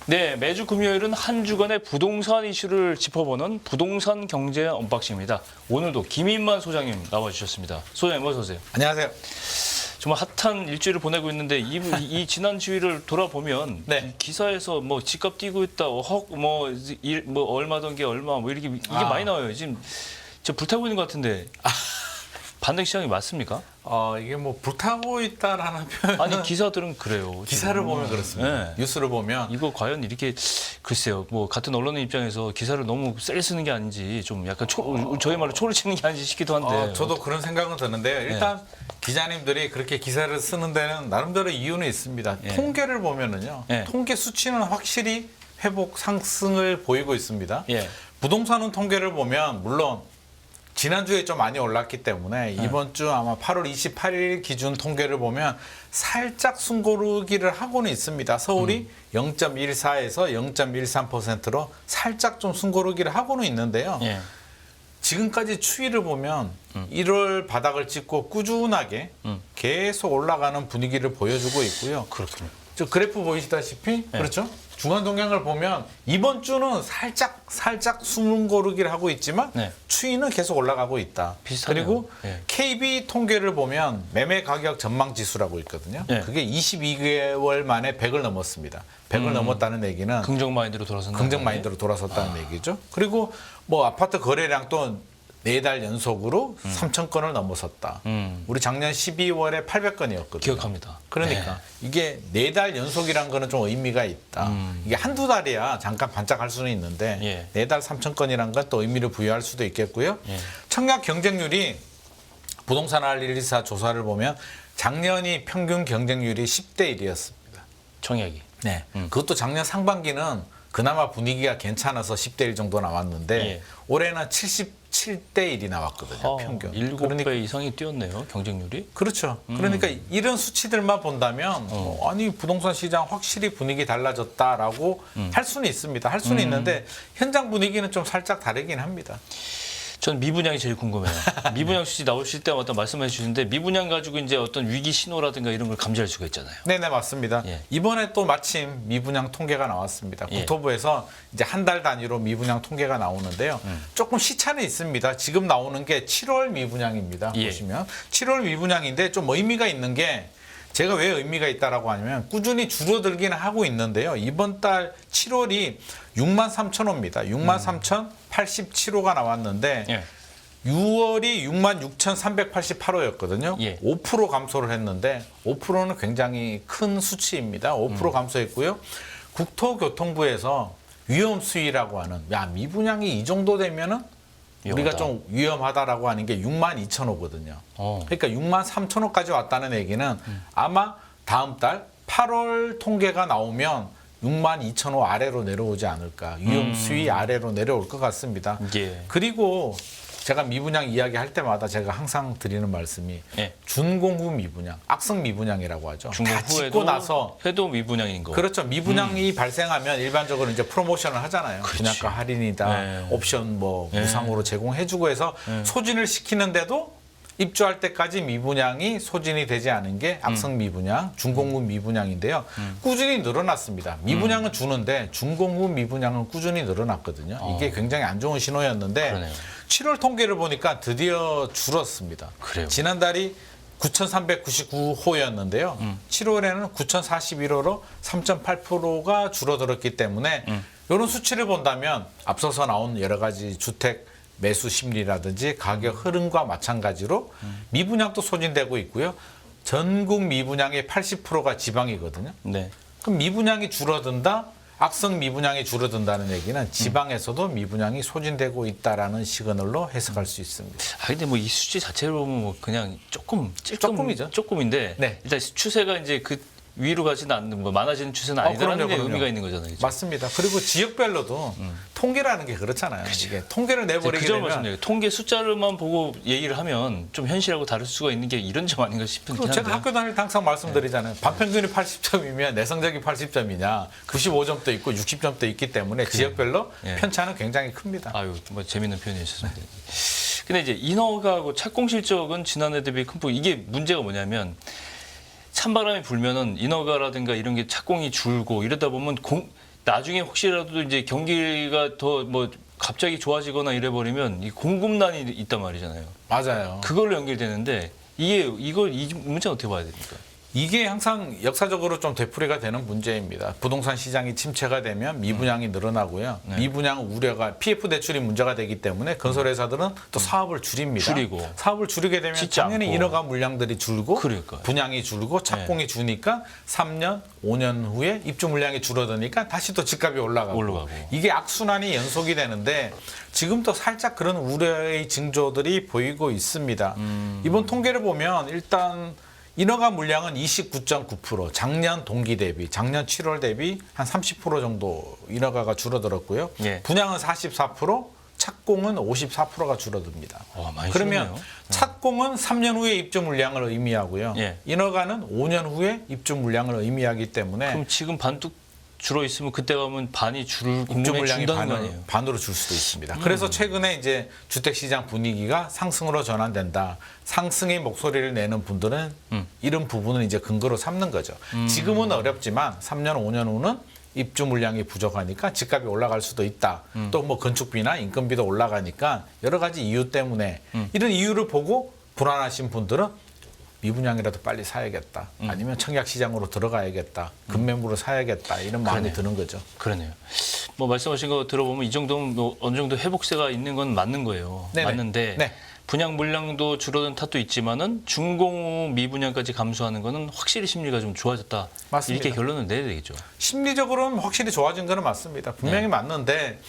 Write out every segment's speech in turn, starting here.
네, 매주 금요일은 한 주간의 부동산 이슈를 짚어보는 부동산 경제 언박싱입니다. 오늘도 김인만 소장님 나와주셨습니다. 소장님 어서 오세요. 안녕하세요. 정말 핫한 일주일을 보내고 있는데 이 지난 주일을 돌아보면 네. 기사에서 뭐 집값 뛰고 있다, 뭐 얼마 던 게 얼마 뭐 이게 많이 나와요. 지금 저 불타고 있는 것 같은데 반등 시장이 맞습니까? 이게 뭐 불타고 있다라는 표현. 아니 기사들은 그래요. 기사를 지금. 보면 그렇습니다. 네. 뉴스를 보면 이거 과연 이렇게 글쎄요. 뭐 같은 언론의 입장에서 기사를 너무 세게 쓰는 게 아닌지 좀 약간 저희 말로 초를 치는 게 아닌지 싶기도 한데. 저도 그런 생각은 드는데요. 일단 기자님들이 그렇게 기사를 쓰는 데는 나름대로 이유는 있습니다. 예. 통계를 보면은요. 예. 통계 수치는 확실히 회복 상승을 보이고 있습니다. 예. 부동산은 통계를 보면 물론 지난주에 좀 많이 올랐기 때문에 이번 주 아마 8월 28일 기준 통계를 보면 살짝 숨고르기를 하고는 있습니다. 서울이 0.14에서 0.13%로 살짝 좀 숨고르기를 하고는 있는데요. 예. 지금까지 추이를 보면 1월 바닥을 찍고 꾸준하게 계속 올라가는 분위기를 보여주고 있고요. 그렇군요. 저 그래프 보이시다시피 그렇죠? 중간 동향을 보면 이번 주는 살짝 숨고르기를 하고 있지만 네. 추이는 계속 올라가고 있다. 비슷하네요. 그리고 예. KB 통계를 보면 매매 가격 전망 지수라고 있거든요. 예. 그게 22개월 만에 100을 넘었습니다. 100을 넘었다는 얘기는 긍정 마인드로 돌아선다. 긍정 마인드로 돌아섰다는 얘기죠. 그리고 뭐 아파트 거래량 또 4달 연속으로 3천 건을 넘어섰다. 우리 작년 12월에 800건이었거든요. 기억합니다. 그러니까 이게 4달 연속이란 거는 좀 의미가 있다. 이게 한두 달이야 잠깐 반짝할 수는 있는데 예. 4달 3천 건이란 건 또 의미를 부여할 수도 있겠고요. 예. 청약 경쟁률이 부동산 R124 조사를 보면 작년이 평균 경쟁률이 10대 1이었습니다. 청약이. 네. 그것도 작년 상반기는 그나마 분위기가 괜찮아서 10대 1 정도 나왔는데 예. 올해는 77대 1이 나왔거든요. 평균. 7배 이상이 뛰었네요. 경쟁률이. 그렇죠. 그러니까 이런 수치들만 본다면 아니 부동산 시장 확실히 분위기 달라졌다라고 할 수는 있습니다. 할 수는 있는데 현장 분위기는 좀 살짝 다르긴 합니다. 전 미분양이 제일 궁금해요. 미분양 수치 나오실 때마다 말씀해 주시는데 미분양 가지고 이제 어떤 위기 신호라든가 이런 걸 감지할 수가 있잖아요. 네네 맞습니다. 예. 이번에 또 마침 미분양 통계가 나왔습니다. 예. 국토부에서 이제 한 달 단위로 미분양 통계가 나오는데요. 조금 시차는 있습니다. 지금 나오는 게 7월 미분양입니다. 예. 보시면 7월 미분양인데 좀 의미가 있는 게 제가 왜 의미가 있다라고 하냐면 꾸준히 줄어들기는 하고 있는데요. 이번 달 7월이 63,000호입니다. 63,087호가 나왔는데 예. 6월이 66,388호였거든요. 예. 5% 감소를 했는데 5%는 굉장히 큰 수치입니다. 5% 감소했고요. 국토교통부에서 위험 수위라고 하는 미분양이 이 정도 되면은 우리가 위험하다. 좀 위험하다라고 하는 게 62,000호거든요. 그러니까 63,000호까지 왔다는 얘기는 아마 다음 달 8월 통계가 나오면 62,000호 아래로 내려오지 않을까. 위험 수위 아래로 내려올 것 같습니다. 예. 그리고 제가 미분양 이야기할 때마다 제가 항상 드리는 말씀이 예. 준공후 미분양, 악성 미분양이라고 하죠. 중공 다 짓고 후에도 나서 해도 미분양인 거. 그렇죠. 미분양이 발생하면 일반적으로 이제 프로모션을 하잖아요. 분양가 할인이다, 네. 옵션 뭐 무상으로 제공해주고 해서 소진을 시키는데도 입주할 때까지 미분양이 소진이 되지 않은 게 악성 미분양, 준공후 미분양인데요. 꾸준히 늘어났습니다. 미분양은 주는데 준공후 미분양은 꾸준히 늘어났거든요. 이게 굉장히 안 좋은 신호였는데 그러네요. 7월 통계를 보니까 드디어 줄었습니다. 그래요. 지난달이 9,399호였는데요. 7월에는 9,041호로 3.8%가 줄어들었기 때문에 이런 수치를 본다면 앞서서 나온 여러 가지 주택 매수 심리라든지 가격 흐름과 마찬가지로 미분양도 소진되고 있고요. 전국 미분양의 80%가 지방이거든요. 네. 그럼 미분양이 줄어든다? 악성 미분양이 줄어든다는 얘기는 지방에서도 미분양이 소진되고 있다라는 시그널로 해석할 수 있습니다. 근데 뭐 이 수치 자체를 보면 뭐 그냥 조금이죠. 조금인데 네. 일단 추세가 이제 그 위로 가지는 않는 뭐 많아지는 추세는 아니다라는 게 그럼요. 의미가 있는 거잖아요. 그죠? 맞습니다. 그리고 지역별로도 통계라는 게 그렇잖아요. 이게 통계를 내버리게 그 점을 되면 말씀드려요. 통계 숫자를만 보고 얘기를 하면 좀 현실하고 다를 수가 있는 게 이런 점 아닌가 싶은 그리고 한데. 제가 학교 다닐 때 항상 말씀드리잖아요. 반평균이 80점이면 내성적이 80점이냐, 95점도 있고 60점도 있기 때문에 지역별로 예. 편차는 굉장히 큽니다. 아유, 뭐 재밌는 표현이셨습니다. 근데 이제 인허가하고 착공 실적은 지난해 대비 큰 폭. 이게 문제가 뭐냐면 찬바람이 불면은 인허가라든가 이런 게 착공이 줄고 이러다 보면 나중에 혹시라도 이제 경기가 더 뭐 갑자기 좋아지거나 이래버리면 이 공급난이 있단 말이잖아요. 맞아요. 그걸로 연결되는데 이 문제 어떻게 봐야 됩니까? 이게 항상 역사적으로 좀 되풀이가 되는 문제입니다. 부동산 시장이 침체가 되면 미분양이 늘어나고요. 네. 미분양 우려가 PF 대출이 문제가 되기 때문에 건설회사들은 또 사업을 줄입니다. 줄이고. 사업을 줄이게 되면 짓지 당연히 않고. 인허가 물량들이 줄고 그러니까요. 분양이 줄고 착공이 주니까 3년, 5년 후에 입주 물량이 줄어드니까 다시 또 집값이 올라가고. 이게 악순환이 연속이 되는데 지금도 살짝 그런 우려의 징조들이 보이고 있습니다. 이번 통계를 보면 일단 인허가 물량은 29.9%, 작년 동기 대비, 작년 7월 대비 한 30% 정도 인허가가 줄어들었고요. 예. 분양은 44%, 착공은 54%가 줄어듭니다. 많이 그러면 줄었네요. 착공은 3년 후에 입주 물량을 의미하고요. 예. 인허가는 5년 후에 입주 물량을 의미하기 때문에 그럼 지금 반뚝 줄어 있으면 그때 가면 반이 줄을 입주 공급에 물량이 준다는 거 아니에요? 반으로 줄 수도 있습니다. 그래서 최근에 이제 주택 시장 분위기가 상승으로 전환된다. 상승의 목소리를 내는 분들은 이런 부분은 이제 근거로 삼는 거죠. 지금은 어렵지만 3년, 5년 후는 입주 물량이 부족하니까 집값이 올라갈 수도 있다. 또 뭐 건축비나 인건비도 올라가니까 여러 가지 이유 때문에 이런 이유를 보고 불안하신 분들은 미분양이라도 빨리 사야겠다. 아니면 청약 시장으로 들어가야겠다. 급매물을 사야겠다. 이런 마음이 그러네요. 드는 거죠. 그러네요. 뭐 말씀하신 거 들어보면 이 정도면 뭐 어느 정도 회복세가 있는 건 맞는 거예요. 네네. 맞는데 네. 분양 물량도 줄어든 탓도 있지만은 준공후 미분양까지 감소하는 거는 확실히 심리가 좀 좋아졌다. 맞습니다. 이렇게 결론을 내야 되겠죠. 심리적으로는 확실히 좋아진 거는 맞습니다. 분명히 네. 맞는데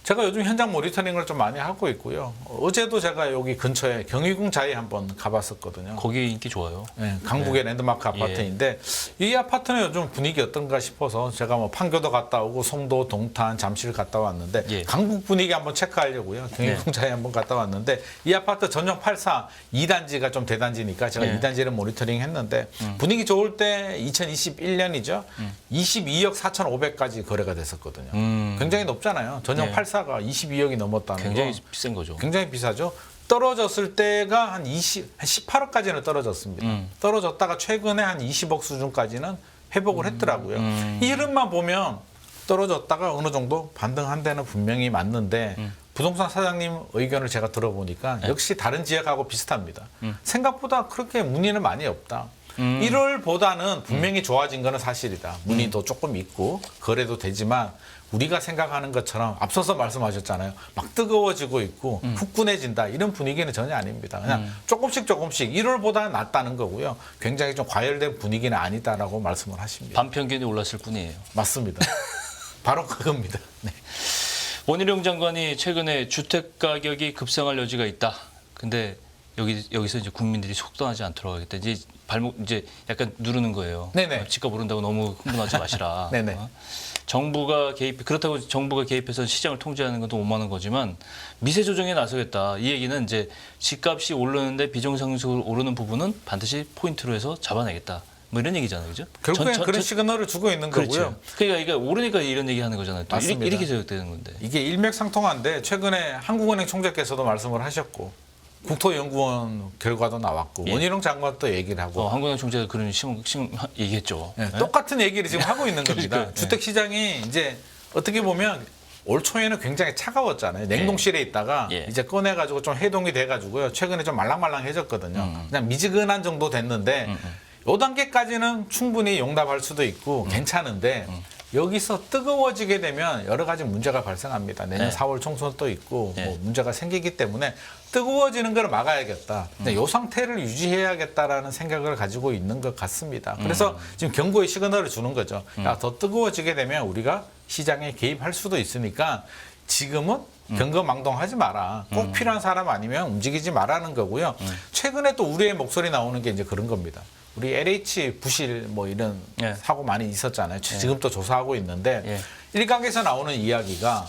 제가 요즘 현장 모니터링을 좀 많이 하고 있고요. 어제도 제가 여기 근처에 경희궁자에 한번 가봤었거든요. 거기 인기 좋아요. 네, 강북의 랜드마크 아파트인데 이 아파트는 요즘 분위기 어떤가 싶어서 제가 뭐 판교도 갔다 오고 송도, 동탄, 잠실 갔다 왔는데 예. 강북 분위기 한번 체크하려고요. 경희궁자에 한번 갔다 왔는데 이 아파트 전용 84 2단지가 좀 대단지니까 제가 예. 2단지를 모니터링 했는데 분위기 좋을 때 2021년이죠. 22억 4,500까지 거래가 됐었거든요. 굉장히 높잖아요. 전용 네. 84가 22억이 넘었다는 굉장히 거. 비싼 거죠. 굉장히 비싸죠. 떨어졌을 때가 한 18억까지는 떨어졌습니다. 떨어졌다가 최근에 한 20억 수준까지는 회복을 했더라고요. 이 흐름만 보면 떨어졌다가 어느 정도 반등한 데는 분명히 맞는데 부동산 사장님 의견을 제가 들어보니까 역시 다른 지역하고 비슷합니다. 생각보다 그렇게 문의는 많이 없다. 1월보다는 분명히 좋아진 거는 사실이다. 문의도 조금 있고 거래도 되지만 우리가 생각하는 것처럼 앞서서 말씀하셨잖아요. 막 뜨거워지고 있고 후끈해진다. 이런 분위기는 전혀 아닙니다. 그냥 조금씩 1월보다는 낫다는 거고요. 굉장히 좀 과열된 분위기는 아니다라고 말씀을 하십니다. 반평균이 올랐을 뿐이에요. 맞습니다. 바로 그겁니다. 네. 원희룡 장관이 최근에 주택 가격이 급상할 여지가 있다. 근데 여기서 이제 국민들이 속단하지 않도록 하겠다. 이제 약간 누르는 거예요. 네네. 집값 오른다고 너무 흥분하지 마시라. 네네. 그렇다고 정부가 개입해서 시장을 통제하는 것도 오만한 거지만 미세 조정에 나서겠다. 이 얘기는 이제 집값이 오르는데 비정상적으로 오르는 부분은 반드시 포인트로 해서 잡아내겠다. 뭐 이런 얘기잖아요, 그죠? 결국엔 그런 시그널을 주고 있는 거고요. 그렇죠. 그러니까 오르니까 이런 얘기 하는 거잖아요. 또 맞습니다. 이렇게 제작되는 건데. 이게 일맥상통한데 최근에 한국은행 총재께서도 말씀을 하셨고 국토연구원 결과도 나왔고 예. 원희룡 장관도 얘기를 하고 한국은행 총재가 그런 얘기했죠. 네, 똑같은 얘기를 지금 하고 있는 겁니다. 그러니까요. 주택 시장이 이제 어떻게 보면 올 초에는 굉장히 차가웠잖아요. 냉동실에 있다가 예. 이제 꺼내가지고 좀 해동이 돼가지고요. 최근에 좀 말랑말랑해졌거든요. 그냥 미지근한 정도 됐는데 요 단계까지는 충분히 용납할 수도 있고 괜찮은데 여기서 뜨거워지게 되면 여러 가지 문제가 발생합니다. 내년 네. 4월 총선도 있고 네. 뭐 문제가 생기기 때문에 뜨거워지는 걸 막아야겠다. 근데 이 상태를 유지해야겠다라는 생각을 가지고 있는 것 같습니다. 그래서 지금 경고의 시그널을 주는 거죠. 야, 더 뜨거워지게 되면 우리가 시장에 개입할 수도 있으니까 지금은 경거망동하지 마라. 꼭 필요한 사람 아니면 움직이지 말라는 거고요. 최근에 또 우리의 목소리 나오는 게 이제 그런 겁니다. 우리 LH 부실 뭐 이런 예. 사고 많이 있었잖아요. 지금 또 조사하고 있는데 예. 일각에서 나오는 이야기가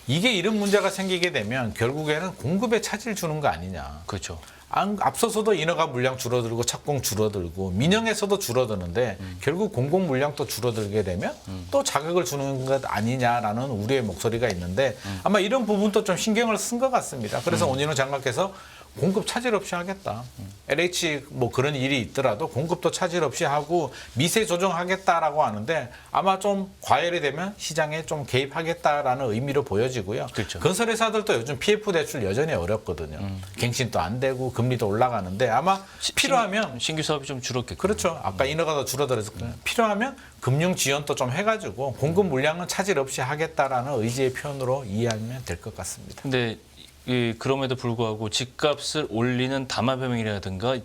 이게 이런 문제가 생기게 되면 결국에는 공급에 차질 주는 거 아니냐. 그렇죠. 앞서서도 인허가 물량 줄어들고 착공 줄어들고 민영에서도 줄어드는데 결국 공공 물량도 줄어들게 되면 또 자극을 주는 것 아니냐라는 우리의 목소리가 있는데 아마 이런 부분도 좀 신경을 쓴 것 같습니다. 그래서 원희룡 장관께서 공급 차질 없이 하겠다. LH 뭐 그런 일이 있더라도 공급도 차질 없이 하고 미세 조정하겠다라고 하는데 아마 좀 과열이 되면 시장에 좀 개입하겠다라는 의미로 보여지고요. 그렇죠. 건설회사들도 요즘 PF 대출 여전히 어렵거든요. 갱신도 안 되고 금리도 올라가는데 아마 필요하면 신규 사업이 좀 줄었겠고. 그렇죠. 아까 인허가 더 줄어들었을 거예요. 필요하면 금융 지원도 좀 해가지고 공급 물량은 차질 없이 하겠다라는 의지의 표현으로 이해하면 될 것 같습니다. 근데 그럼에도 불구하고 집값을 올리는 담합병이라든가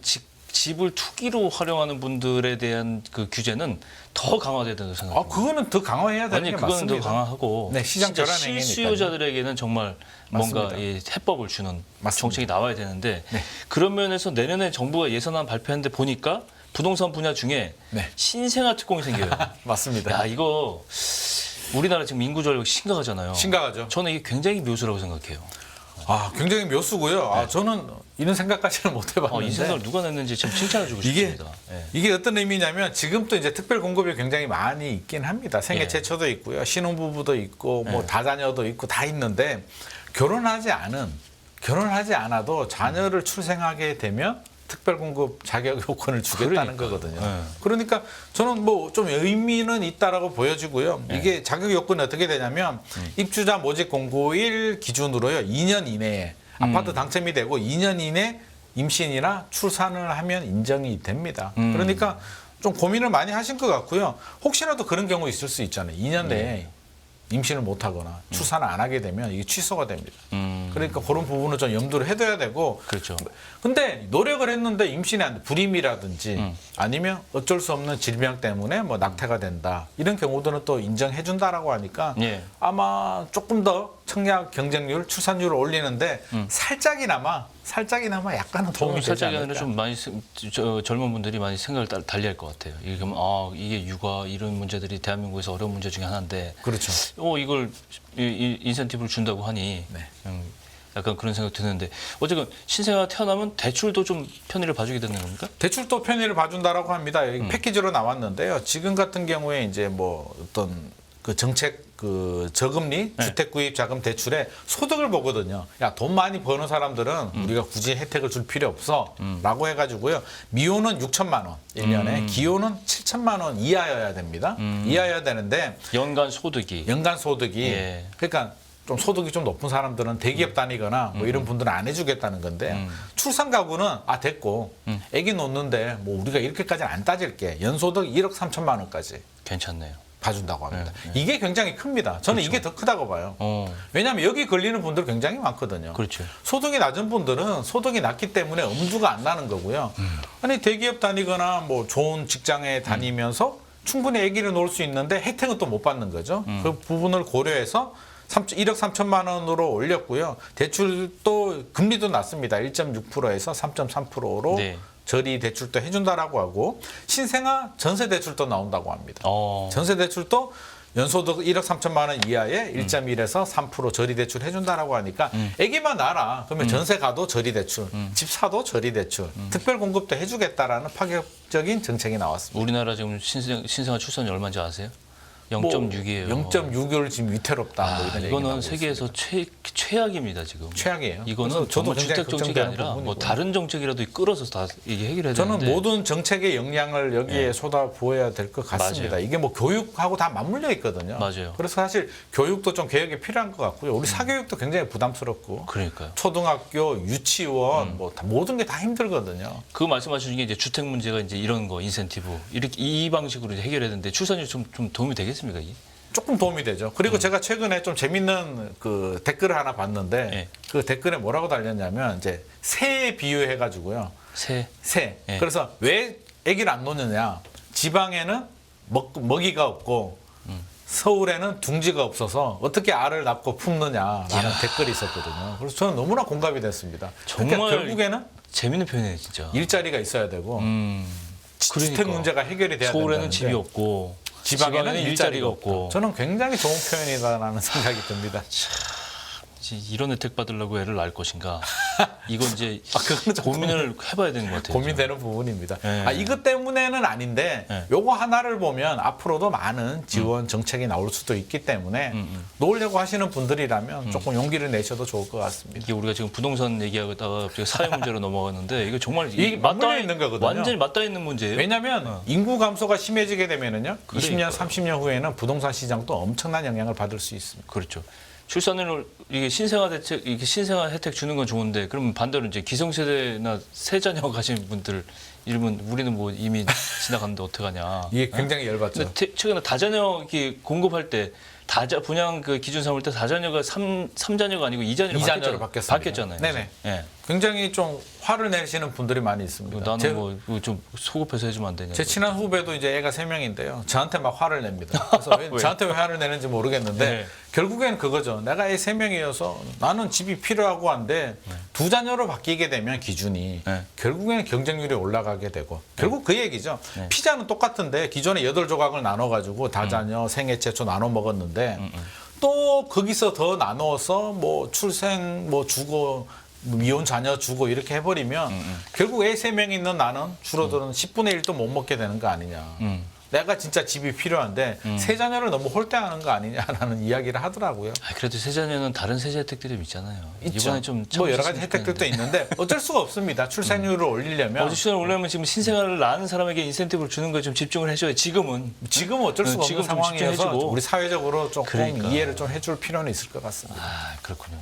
집을 투기로 활용하는 분들에 대한 그 규제는 더 강화돼야 된다고 생각합니다. 그거는 더 강화해야 되는 아니 게 그거는 맞습니다. 더 강화하고 네, 시장 진짜 결함 행위니까요. 실수요자들에게는 정말 뭔가 맞습니다. 이 해법을 주는 맞습니다. 정책이 나와야 되는데 네. 그런 면에서 내년에 정부가 예산안 발표했는데 보니까 부동산 분야 중에 네. 신생아 특공이 생겨요. 맞습니다. 야 이거 우리나라 지금 인구 저력 심각하잖아요. 심각하죠. 저는 이게 굉장히 묘수라고 생각해요. 굉장히 묘수고요. 저는 이런 생각까지는 못 해봤는데. 이 생각을 누가 냈는지 참 칭찬해주고 이게 싶습니다. 예. 이게 어떤 의미냐면 지금도 이제 특별 공급이 굉장히 많이 있긴 합니다. 생애 예. 최초도 있고요, 신혼부부도 있고, 뭐 다자녀도 있고 다 있는데 결혼하지 않아도 자녀를 출생하게 되면 특별 공급 자격 요건을 주겠다는 그러니까요. 거거든요. 예. 그러니까 저는 뭐 좀 의미는 있다라고 보여지고요. 이게 자격 요건이 어떻게 되냐면 입주자 모집 공고일 기준으로요, 2년 이내에 아파트 당첨이 되고 2년 이내 임신이나 출산을 하면 인정이 됩니다. 그러니까 좀 고민을 많이 하신 것 같고요. 혹시라도 그런 경우 있을 수 있잖아요. 2년 내에 임신을 못 하거나 출산을 안 하게 되면 이게 취소가 됩니다. 그러니까 그런 부분을 좀 염두를 해둬야 되고. 그렇죠. 근데 노력을 했는데 임신이 안 돼. 불임이라든지 아니면 어쩔 수 없는 질병 때문에 뭐 낙태가 된다. 이런 경우들은 또 인정해 준다라고 하니까 예. 아마 조금 더 청약 경쟁률, 출산율을 올리는데 살짝이나마 약간은 도움이 되지 살짝이 않을까. 아니라 좀 많이 젊은 분들이 많이 생각을 달리할 것 같아요. 이게 그러면 이게 육아 이런 문제들이 대한민국에서 어려운 문제 중에 하나인데 그렇죠. 이걸 인센티브를 준다고 하니 네. 약간 그런 생각 드는데 어쨌든 신생아 태어나면 대출도 좀 편의를 봐주게 되는 겁니까? 대출도 편의를 봐준다라고 합니다. 여기 패키지로 나왔는데요. 지금 같은 경우에 이제 뭐 어떤 그 정책 그 저금리 주택 구입 자금 대출에 소득을 보거든요. 야, 돈 많이 버는 사람들은 우리가 굳이 혜택을 줄 필요 없어라고 해가지고요. 미혼은 6천만 원 1년에, 기혼은 7천만 원 이하여야 됩니다. 이하여야 되는데 연간 소득이 연간 소득이 예. 그러니까 좀 소득이 좀 높은 사람들은 대기업 다니거나 뭐 이런 분들은 안 해주겠다는 건데 출산 가구는 됐고 아기 놓는데 뭐 우리가 이렇게까지는 안 따질게 연소득 1억 3천만 원까지 괜찮네요. 봐준다고 합니다. 이게 굉장히 큽니다. 저는 이게 더 크다고 봐요. 왜냐하면 여기 걸리는 분들 굉장히 많거든요. 그렇죠. 소득이 낮은 분들은 소득이 낮기 때문에 엄두가 안 나는 거고요. 아니 대기업 다니거나 뭐 좋은 직장에 다니면서 충분히 아기를 놓을 수 있는데 혜택은 또 못 받는 거죠. 그 부분을 고려해서 1억 3천만 원으로 올렸고요. 대출도 금리도 낮습니다. 1.6%에서 3.3%로 네. 저리 대출도 해준다라고 하고 신생아 전세 대출도 나온다고 합니다. 전세 대출도 연소득 1억 3천만 원 이하에 1.1에서 3% 저리 대출 해준다라고 하니까 애기만 낳아라. 그러면 전세 가도 저리 대출, 집 사도 저리 대출, 특별 공급도 해주겠다라는 파격적인 정책이 나왔습니다. 우리나라 지금 신생아 출산율 얼마인지 아세요? 0.6이에요. 0.6을 지금 위태롭다. 뭐 이런 얘기 이거는 나오고 세계에서 있습니다. 최악입니다 지금. 최악이에요. 이거는 그래서 저도 정말 굉장히 주택 정책이 걱정되는 아니라 뭐 부분이고. 다른 정책이라도 끌어서 다 이게 해결해야 저는 되는데. 모든 정책의 역량을 여기에 쏟아 부어야 될 것 같습니다. 맞아요. 이게 뭐 교육하고 다 맞물려 있거든요. 맞아요. 그래서 사실 교육도 좀 개혁이 필요한 것 같고요. 우리 사교육도 굉장히 부담스럽고 그러니까요. 초등학교, 유치원 뭐 다 모든 게 다 힘들거든요. 그 말씀하신 게 이제 주택 문제가 이제 이런 거 인센티브 이렇게 이 방식으로 이제 해결해야 되는데 출산율 좀 도움이 되겠습니까 이게? 조금 도움이 되죠. 그리고 제가 최근에 좀 재밌는 그 댓글을 하나 봤는데 네. 그 댓글에 뭐라고 달렸냐면 이제 새에 비유해 가지고요. 새. 네. 그래서 왜 아기를 안 놓느냐? 지방에는 먹이가 없고 서울에는 둥지가 없어서 어떻게 알을 낳고 품느냐라는 댓글이 있었거든요. 그래서 저는 너무나 공감이 됐습니다. 정말 그러니까 결국에는 재밌는 표현이에요 진짜. 일자리가 있어야 되고 주택 그러니까. 문제가 해결이 돼야 서울에는 된다는데 집이 없고 지방에는 일자리가 없고. 저는 굉장히 좋은 표현이다라는 생각이 듭니다. 이런 혜택 받으려고 애를 낳을 것인가? 이건 이제 그거는 좀 고민을 해봐야 되는 것 같아요. 고민되는 부분입니다. 네. 이것 때문에는 아닌데 네. 요거 하나를 보면 앞으로도 많은 지원 정책이 나올 수도 있기 때문에 놓으려고 하시는 분들이라면 조금 용기를 내셔도 좋을 것 같습니다. 이게 우리가 지금 부동산 얘기하다가 갑자기 사회 문제로 넘어갔는데 이거 정말 이게 맞닿아 있는 거거든요. 완전히 맞닿아 있는 문제예요. 왜냐하면 인구 감소가 심해지게 되면은요, 그러니까요. 20년, 30년 후에는 부동산 시장도 엄청난 영향을 받을 수 있습니다. 그렇죠. 출산을 이게 신생아 대책 이게 신생아 혜택 주는 건 좋은데 그러면 반대로 이제 기성세대나 세 자녀 가신 분들 이러면 우리는 뭐 이미 지나갔는데 어떡하냐. 이게 굉장히 열받죠. 근데 최근에 다자녀 이렇게 공급할 때 분양 그 기준 삼을 때 다자녀가 3자녀가 아니고 2자녀로 바뀌었습니다. 바뀌었잖아요. 네네. 예. 굉장히 좀 화를 내시는 분들이 많이 있습니다. 나는 뭐 좀 소급해서 해주면 안 되냐. 제 친한 후배도 이제 애가 3명인데요. 저한테 막 화를 냅니다. 그래서 저한테 왜 화를 내는지 모르겠는데 네. 결국엔 그거죠. 내가 애 3명이어서 나는 집이 필요하고 한데 2자녀로 바뀌게 되면 기준이 네. 결국에는 경쟁률이 올라가게 되고 결국 그 얘기죠. 네. 피자는 똑같은데 기존에 8조각을 나눠가지고 다자녀, 생애 최초 나눠 먹었는데 또 거기서 더 나눠서 뭐 출생 뭐 주고 미혼 자녀 주고 이렇게 해버리면 결국 애 3명 있는 나는 줄어드는 10분의 1도 못 먹게 되는 거 아니냐. 내가 진짜 집이 필요한데 세 자녀를 너무 홀대하는 거 아니냐라는 이야기를 하더라고요. 그래도 세 자녀는 다른 세제 혜택들이 있잖아요. 있죠. 이번에 좀 뭐 여러 가지 참으셨으면 혜택들도 좋겠는데. 있는데 어쩔 수가 없습니다. 출산율을 올리려면 어디서 올려면 지금 신생아를 낳은 사람에게 인센티브를 주는 거에 좀 집중을 해줘야 지금은 어쩔 수가 지금 없는 좀 상황이어서 집중해주고. 우리 사회적으로 조금 그러니까. 이해를 좀 해줄 필요는 있을 것 같습니다. 그렇군요.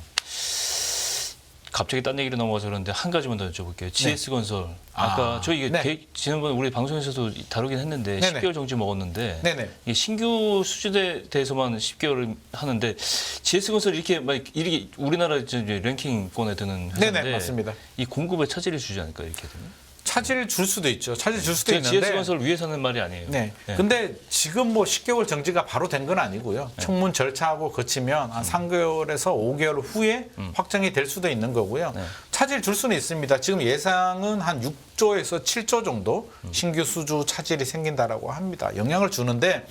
갑자기 딴 얘기로 넘어가서 그러는데 한 가지만 더 여쭤볼게요. GS건설. 아까 저 이게 네. 지난번 우리 방송에서도 다루긴 했는데 네네. 10개월 정지 먹었는데 네네. 이게 신규 수주에 대해서만 10개월을 하는데 GS건설이 이렇게 막 이렇게 우리나라 이제 랭킹권에 드는 회사인데 네네, 맞습니다. 이 공급에 차질을 주지 않을까요? 이렇게 되면? 차질 줄 수도 있죠. 차질 줄 수도 제가 있는데. GS건설 위해서 하는 말이 아니에요. 네. 네. 근데 지금 뭐 10개월 정지가 바로 된 건 아니고요. 청문 절차하고 거치면 한 3개월에서 5개월 후에 확정이 될 수도 있는 거고요. 네. 차질 줄 수는 있습니다. 지금 예상은 한 6조에서 7조 정도 신규 수주 차질이 생긴다라고 합니다. 영향을 주는데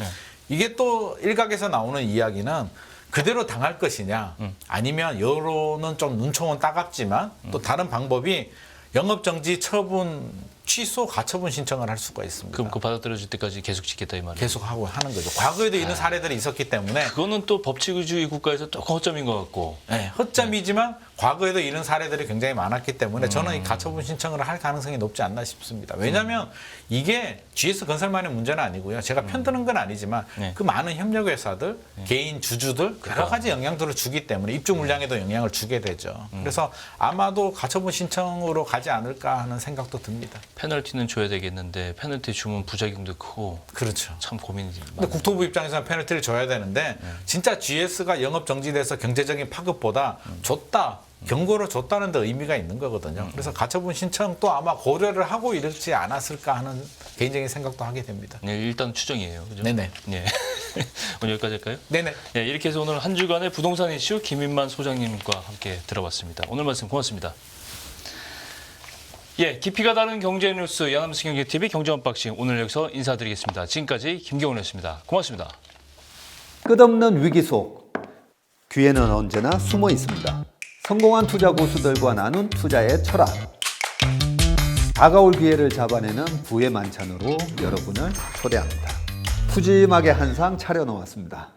이게 또 일각에서 나오는 이야기는 그대로 당할 것이냐 아니면 여론은 좀 눈총은 따갑지만 또 다른 방법이 영업정지 처분 취소 가처분 신청을 할 수가 있습니다. 그럼 그 받아들여질 때까지 계속 지켰다 이 말이에요. 계속 하고 하는 거죠. 과거에도 이런 사례들이 있었기 때문에 그거는 또 법치주의 국가에서 또 허점인 것 같고. 네, 허점이지만 과거에도 이런 사례들이 굉장히 많았기 때문에 저는 이 가처분 신청을 할 가능성이 높지 않나 싶습니다. 왜냐하면 이게 GS건설만의 문제는 아니고요. 제가 편드는 건 아니지만 네. 그 많은 협력회사들, 개인 주주들 여러 가지 영향들을 주기 때문에 입주 물량에도 영향을 주게 되죠. 그래서 아마도 가처분 신청으로 가지 않을까 하는 생각도 듭니다. 페널티는 줘야 되겠는데 페널티 주면 부작용도 크고 그렇죠. 참 고민이 근데 많아요. 국토부 입장에서는 페널티를 줘야 되는데 진짜 GS가 영업 정지돼서 경제적인 파급보다 줬다. 경고를 줬다는 데 의미가 있는 거거든요. 그래서 가처분 신청도 아마 고려를 하고 이러지 않았을까 하는 개인적인 생각도 하게 됩니다. 네, 일단 추정이에요. 그죠? 네네. 네. 오늘 여기까지 할까요? 네네. 네, 이렇게 해서 오늘 한 주간의 부동산 이슈 김인만 소장님과 함께 들어봤습니다. 오늘 말씀 고맙습니다. 예, 깊이가 다른 경제 뉴스 야남스 경제TV 경제 언박싱 오늘 여기서 인사드리겠습니다. 지금까지 김경훈이었습니다. 고맙습니다. 끝없는 위기 속 기회는 언제나 숨어 있습니다. 성공한 투자 고수들과 나눈 투자의 철학. 다가올 기회를 잡아내는 부의 만찬으로 여러분을 초대합니다. 푸짐하게 한 상 차려놓았습니다.